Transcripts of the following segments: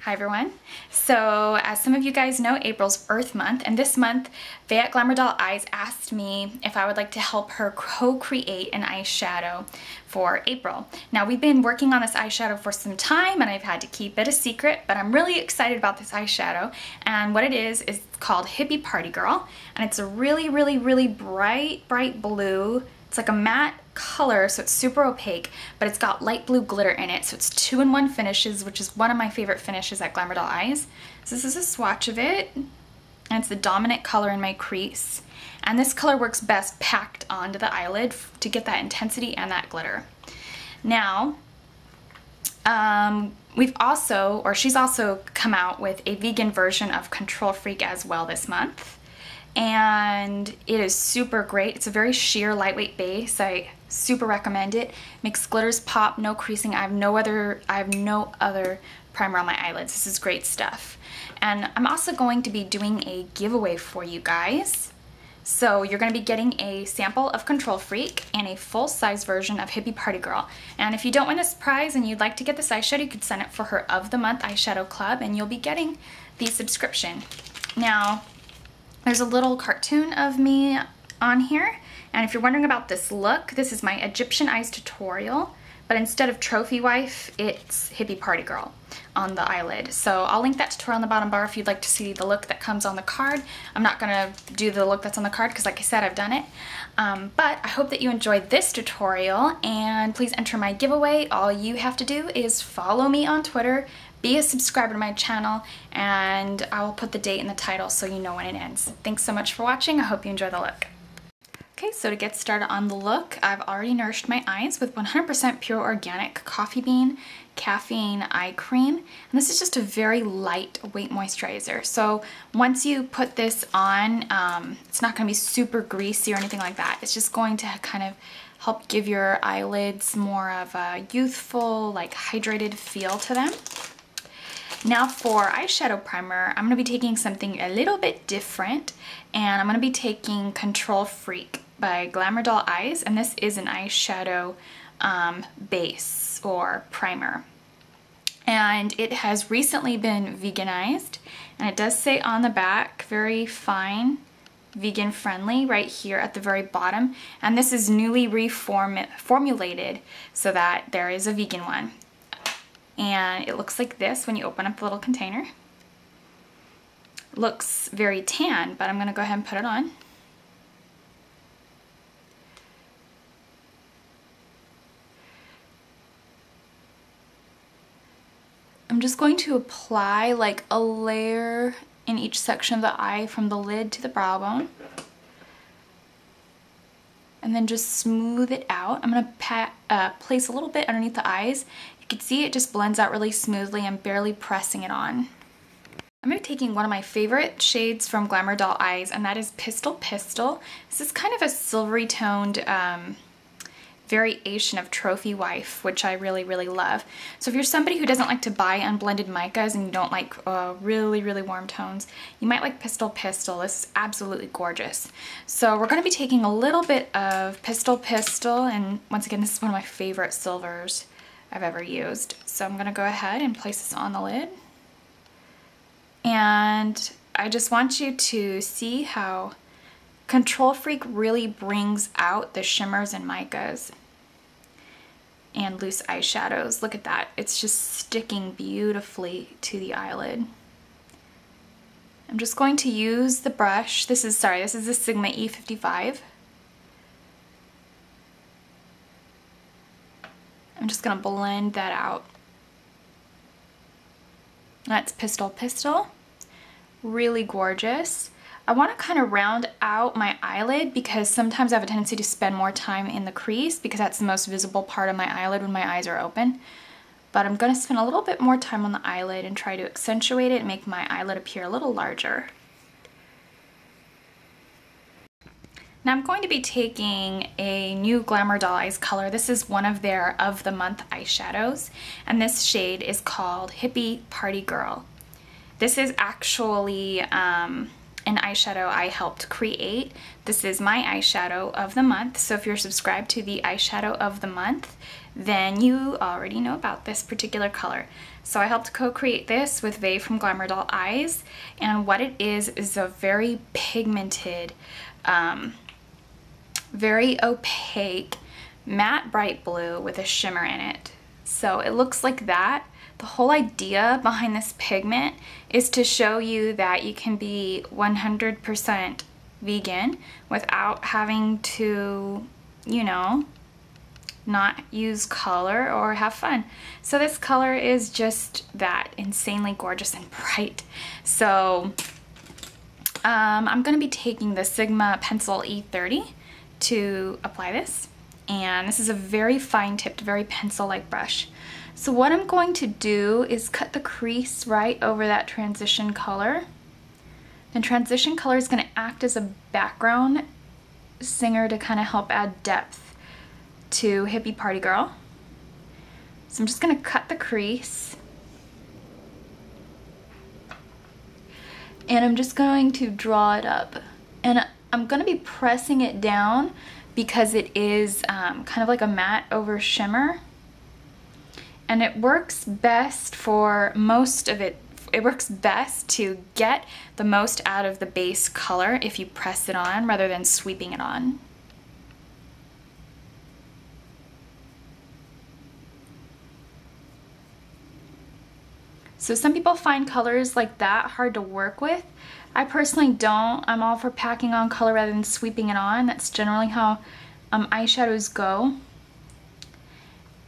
Hi everyone. So as some of you guys know, April's Earth Month, and this month they at Glamour Doll Eyes asked me if I would like to help her co-create an eyeshadow for April. Now we've been working on this eyeshadow for some time and I've had to keep it a secret, but I'm really excited about this eyeshadow, and what it is called Hippy Party Girl, and it's a really bright blue. It's like a matte color, so it's super opaque, but it's got light blue glitter in it, so it's 2-in-1 finishes, which is one of my favorite finishes at Glamour Doll Eyes. So this is a swatch of it, and it's the dominant color in my crease. And this color works best packed onto the eyelid to get that intensity and that glitter. Now, she's also come out with a vegan version of Control Freak as well this month. And it is super great. It's a very sheer, lightweight base. I super recommend it. Makes glitters pop, no creasing. I have no other primer on my eyelids. This is great stuff. And I'm also going to be doing a giveaway for you guys. So you're going to be getting a sample of Control Freak and a full-size version of Hippy Party Girl. And if you don't win this prize and you'd like to get this eyeshadow, you could send it for her of the month eyeshadow club, and you'll be getting the subscription. Now, there's a little cartoon of me on here, and if you're wondering about this look, this is my Egyptian Eyes tutorial, but instead of Trophy Wife, it's Hippy Party Girl on the eyelid. So I'll link that tutorial on the bottom bar if you'd like to see the look that comes on the card. I'm not gonna do the look that's on the card because, like I said, I've done it. But I hope that you enjoyed this tutorial, and please enter my giveaway. All you have to do is follow me on Twitter, be a subscriber to my channel, and I will put the date in the title so you know when it ends. Thanks so much for watching. I hope you enjoy the look. Okay, so to get started on the look, I've already nourished my eyes with 100% pure organic coffee bean caffeine eye cream, and this is just a very lightweight moisturizer. So once you put this on, it's not going to be super greasy or anything like that. It's just going to kind of help give your eyelids more of a youthful, like hydrated feel to them. Now for eyeshadow primer, I'm going to be taking something a little bit different, and I'm going to be taking Control Freak by Glamour Doll Eyes, and this is an eyeshadow base or primer. And it has recently been veganized, and it does say on the back, very fine, vegan friendly right here at the very bottom, and this is newly reformulated so that there is a vegan one. And it looks like this when you open up the little container. It looks very tan, but I'm going to go ahead and put it on. I'm just going to apply like a layer in each section of the eye from the lid to the brow bone. And then just smooth it out. I'm going to place a little bit underneath the eyes. You can see it just blends out really smoothly. I'm barely pressing it on. I'm going to be taking one of my favorite shades from Glamour Doll Eyes, and that is Pistol Pistol. This is kind of a silvery toned variation of Trophy Wife, which I really love. So if you're somebody who doesn't like to buy unblended micas and you don't like really warm tones, you might like Pistol Pistol. This is absolutely gorgeous. So we're going to be taking a little bit of Pistol Pistol, and once again, this is one of my favorite silvers I've ever used. So I'm going to go ahead and place this on the lid. And I just want you to see how Control Freak really brings out the shimmers and micas and loose eyeshadows. Look at that. It's just sticking beautifully to the eyelid. I'm just going to use the brush. This is the Sigma E55. I'm just going to blend that out. That's Pistol Pistol. Really gorgeous. I want to kind of round out my eyelid because sometimes I have a tendency to spend more time in the crease because that's the most visible part of my eyelid when my eyes are open. But I'm going to spend a little bit more time on the eyelid and try to accentuate it and make my eyelid appear a little larger. Now I'm going to be taking a new Glamour Doll Eyes color. This is one of their of the month eyeshadows, and this shade is called Hippy Party Girl. This is actually an eyeshadow I helped create. This is my eyeshadow of the month, so if you're subscribed to the eyeshadow of the month, then you already know about this particular color. So I helped co-create this with Vay from Glamour Doll Eyes, and what it is a very pigmented, very opaque, matte bright blue with a shimmer in it. So it looks like that. The whole idea behind this pigment is to show you that you can be 100% vegan without having to, you know, not use color or have fun. So this color is just that, insanely gorgeous and bright. So I'm going to be taking the Sigma Pencil E30 to apply this. And this is a very fine tipped, very pencil-like brush. So what I'm going to do is cut the crease right over that transition color. The transition color is going to act as a background singer to kind of help add depth to Hippie Party Girl. So I'm just going to cut the crease. And I'm just going to draw it up. And I'm going to be pressing it down because it is kind of like a matte over shimmer. And it works best for most of it. It works best to get the most out of the base color if you press it on rather than sweeping it on. So some people find colors like that hard to work with. I personally don't. I'm all for packing on color rather than sweeping it on. That's generally how eyeshadows go.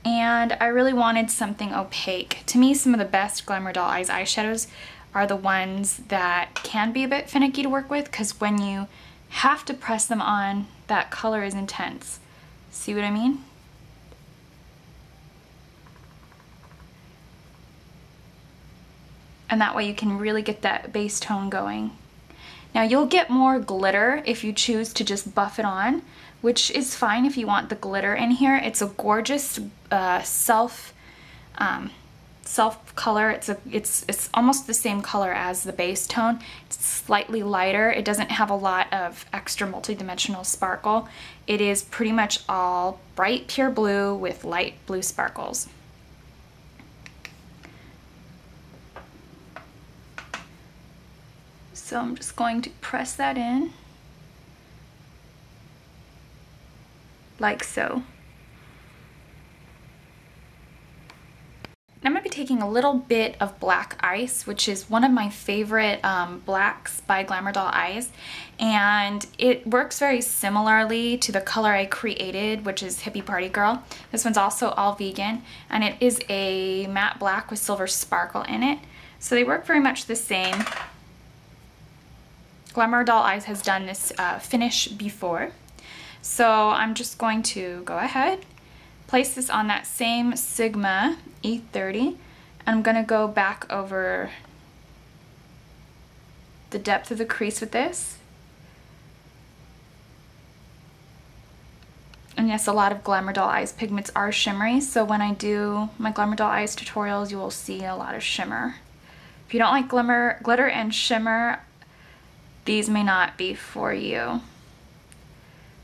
And I really wanted something opaque. To me, some of the best Glamour Doll Eyes eyeshadows are the ones that can be a bit finicky to work with, because when you have to press them on, that color is intense. See what I mean? And that way you can really get that base tone going. Now you'll get more glitter if you choose to just buff it on, which is fine if you want the glitter in here. It's a gorgeous self color. It's almost the same color as the base tone. It's slightly lighter. It doesn't have a lot of extra multi-dimensional sparkle. It is pretty much all bright pure blue with light blue sparkles. So I'm just going to press that in like so. I'm going to be taking a little bit of black ice, which is one of my favorite blacks by Glamour Doll Eyes, and it works very similarly to the color I created, which is Hippie Party Girl. This one's also all vegan, and it is a matte black with silver sparkle in it, so they work very much the same. Glamour Doll Eyes has done this finish before, so I'm just going to go ahead, place this on that same Sigma E30, and I'm going to go back over the depth of the crease with this. And yes, a lot of Glamour Doll Eyes pigments are shimmery, so when I do my Glamour Doll Eyes tutorials, you will see a lot of shimmer. If you don't like glitter and shimmer, these may not be for you.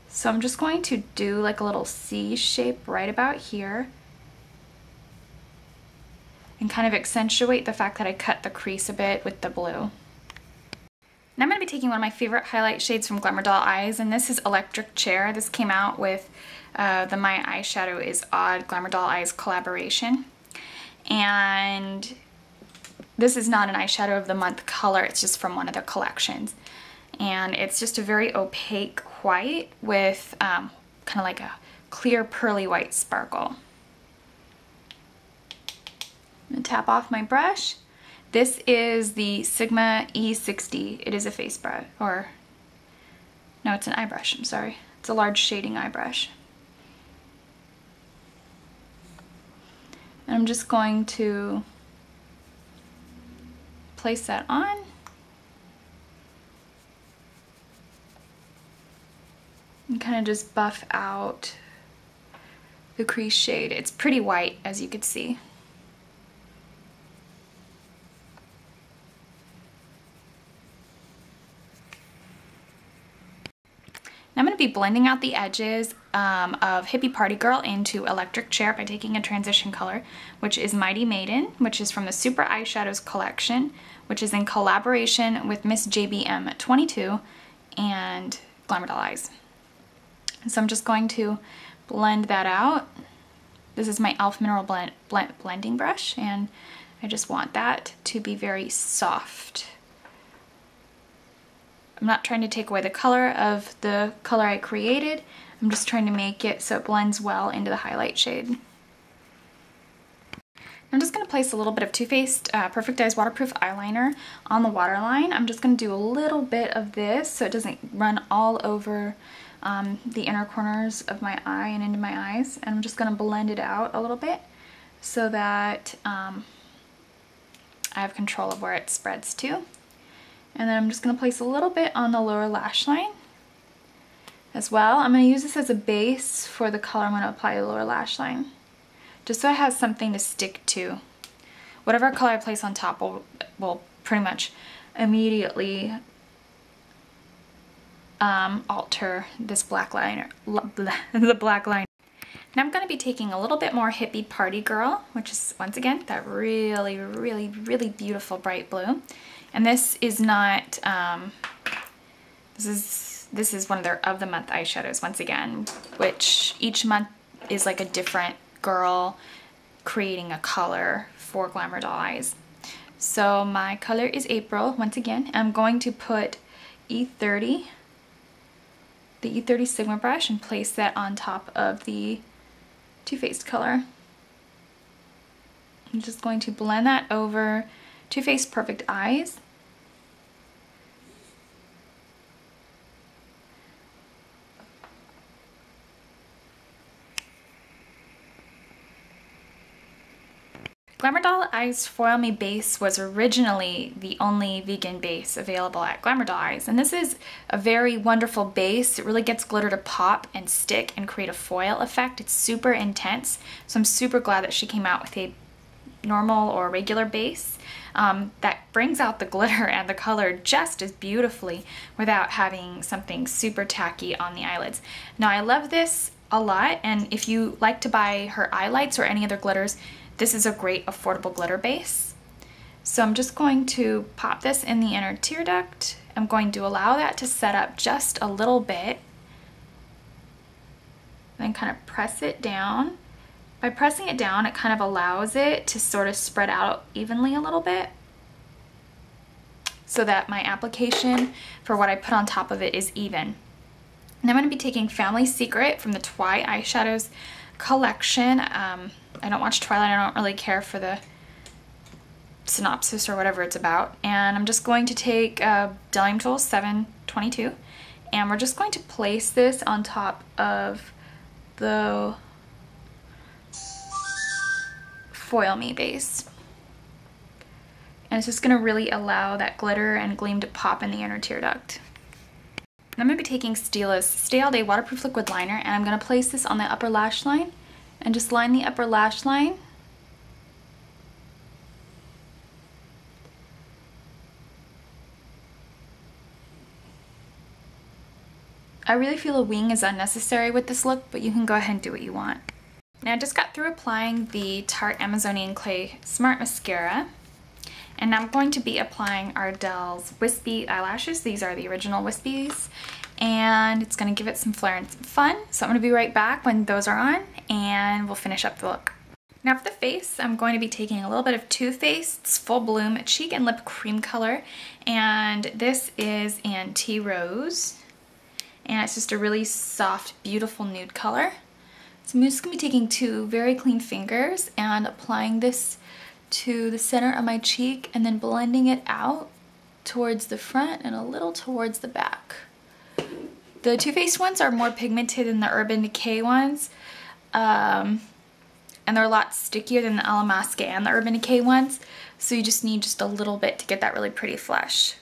So I'm just going to do like a little C shape right about here and kind of accentuate the fact that I cut the crease a bit with the blue. Now I'm going to be taking one of my favorite highlight shades from Glamour Doll Eyes, and this is Electric Chair. This came out with the My Eyeshadow is Odd Glamour Doll Eyes collaboration. And this is not an eyeshadow of the month color, it's just from one of the collections. And it's just a very opaque white with kind of like a clear pearly white sparkle. I'm going to tap off my brush. This is the Sigma E60. It is a face brush, or no, it's an eye brush, I'm sorry. It's a large shading eye brush. And I'm just going to place that on. And kind of just buff out the crease shade. It's pretty white, as you could see. I'm going to be blending out the edges of Hippy Party Girl into Electric Chair by taking a transition color, which is Mighty Maiden, which is from the Super Eyeshadows collection, which is in collaboration with Miss JBM 22 and Glamour Doll Eyes. So I'm just going to blend that out. This is my e.l.f. Mineral blending brush, and I just want that to be very soft. I'm not trying to take away the color of the color I created. I'm just trying to make it so it blends well into the highlight shade. I'm just going to place a little bit of Too Faced Perfect Eyes Waterproof Eyeliner on the waterline. I'm just going to do a little bit of this so it doesn't run all over the inner corners of my eye and into my eyes. And I'm just going to blend it out a little bit so that I have control of where it spreads to. And then I'm just going to place a little bit on the lower lash line as well. I'm going to use this as a base for the color I'm going to apply to the lower lash line, just so it has something to stick to. Whatever color I place on top will pretty much immediately alter this black liner, the black line. Now I'm going to be taking a little bit more Hippy Party Girl, which is once again that really, really, really beautiful bright blue. And this is not, this is one of their of the month eyeshadows once again, which each month is like a different girl creating a color for Glamour Doll Eyes. So my color is April once again. I'm going to put E30, the E30 Sigma brush, and place that on top of the Too Faced color. I'm just going to blend that over Too Faced Perfect Eyes. Glamour Doll Eyes Foil Me base was originally the only vegan base available at Glamour Doll Eyes, and this is a very wonderful base. It really gets glitter to pop and stick and create a foil effect. It's super intense, so I'm super glad that she came out with a normal or regular base that brings out the glitter and the color just as beautifully without having something super tacky on the eyelids. Now I love this a lot, and if you like to buy her eyelights or any other glitters, this is a great affordable glitter base. So I'm just going to pop this in the inner tear duct. I'm going to allow that to set up just a little bit, then kind of press it down. By pressing it down, it kind of allows it to sort of spread out evenly a little bit so that my application for what I put on top of it is even. And I'm going to be taking Family Secret from the Twi Eyeshadows collection. I don't watch Twilight, I don't really care for the synopsis or whatever it's about. And I'm just going to take Dellium Tool 722, and we're just going to place this on top of the Foil Me base. And it's just going to really allow that glitter and gleam to pop in the inner tear duct. And I'm going to be taking Stila's Stay All Day Waterproof Liquid Liner, and I'm going to place this on the upper lash line and just line the upper lash line. I really feel a wing is unnecessary with this look, but you can go ahead and do what you want. Now I just got through applying the Tarte Amazonian Clay Smart Mascara, and I'm going to be applying Ardell's Wispy eyelashes. These are the original Wispies, and it's going to give it some flair and some fun. So I'm going to be right back when those are on, and we'll finish up the look. Now for the face, I'm going to be taking a little bit of Too Faced's Full Bloom Cheek and Lip Cream color, and this is in Tea Rose, and it's just a really soft, beautiful nude color. So I'm just going to be taking two very clean fingers and applying this to the center of my cheek and then blending it out towards the front and a little towards the back. The Too Faced ones are more pigmented than the Urban Decay ones, and they're a lot stickier than the La Masque and the Urban Decay ones, so you just need just a little bit to get that really pretty flush.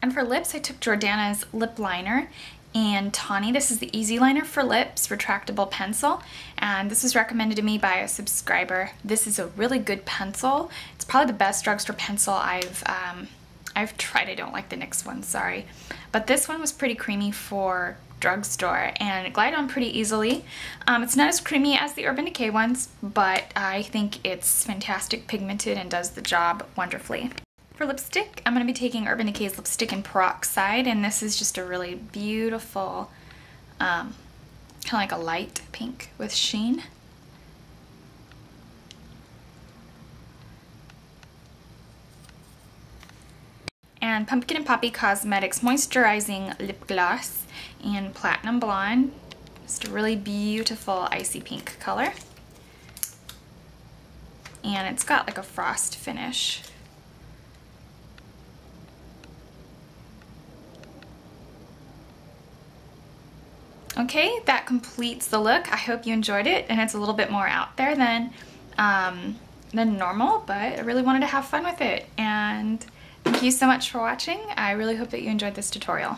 And for lips, I took Jordana's lip liner and Tawny. This is the Easy Liner for Lips retractable pencil, and this was recommended to me by a subscriber. This is a really good pencil. It's probably the best drugstore pencil I've tried. I don't like the NYX one, sorry. But this one was pretty creamy for drugstore, and it glided on pretty easily. It's not as creamy as the Urban Decay ones, but I think it's fantastic pigmented and does the job wonderfully. For lipstick, I'm going to be taking Urban Decay's Lipstick in Peroxide, and this is just a really beautiful, kind of like a light pink with sheen. And Pumpkin and Poppy Cosmetics Moisturizing Lip Gloss in Platinum Blonde. Just a really beautiful icy pink color. And it's got like a frost finish. Okay, that completes the look. I hope you enjoyed it, and it's a little bit more out there than normal, but I really wanted to have fun with it. And thank you so much for watching. I really hope that you enjoyed this tutorial.